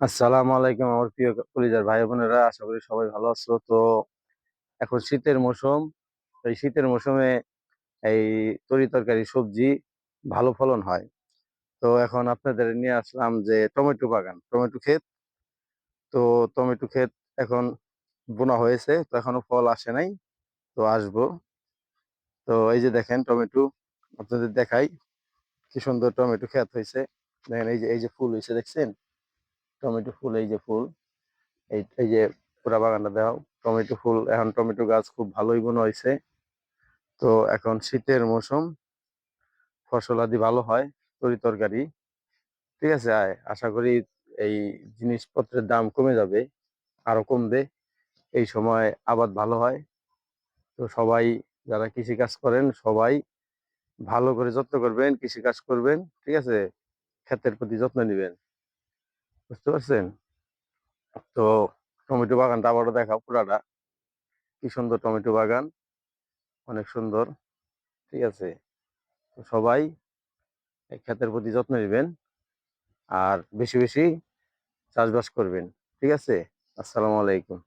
আসসালামু আলাইকুম আমার প্রিয় কলিজার ভাই বোনেরা, আশা করি সবাই ভালো আছো। তো এখন শীতের মৌসুম। এই শীতের মৌসুমে এই তরি তরকারি সবজি ভালো ফলন হয়। তো এখন আপনাদের নিয়ে আসলাম যে টমেটো বাগান, টমেটো ক্ষেত। তো টমেটো ক্ষেত এখন বোনা হয়েছে, তো এখনো ফল আসে নাই, তো আসবো। তো এই যে দেখেন টমেটো, আপনাদের দেখাই কি সুন্দর টমেটো ক্ষেত হয়েছে। দেখেন এই যে ফুল হয়েছে, দেখছেন টমেটো ফুল, এই যে ফুল, এই যে পুরা বাগানটা দেওয়া টমেটো ফুল। এখন টমেটো গাছ খুব ভালোই বোনা হয়েছে। তো এখন শীতের মৌসুম, ফসল আদি ভালো হয়, তরি তরকারি। ঠিক আছে, আশা করি এই জিনিসপত্রের দাম কমে যাবে, আরো কমবে। এই সময় আবাদ ভালো হয়। তো সবাই যারা কৃষি কাজ করেন সবাই ভালো করে যত্ন করবেন, কৃষি কাজ করবেন। ঠিক আছে, ক্ষেতের প্রতি যত্ন নেবেন, বুঝতে পারছেন? তো টমেটো বাগানটা আবারও দেখাও পুরাটা, কি সুন্দর টমেটো বাগান, অনেক সুন্দর। ঠিক আছে, তো সবাই এই ক্ষেতের প্রতি যত্ন নেবেন আর বেশি বেশি চাষবাস করবেন। ঠিক আছে, আসসালামু আলাইকুম।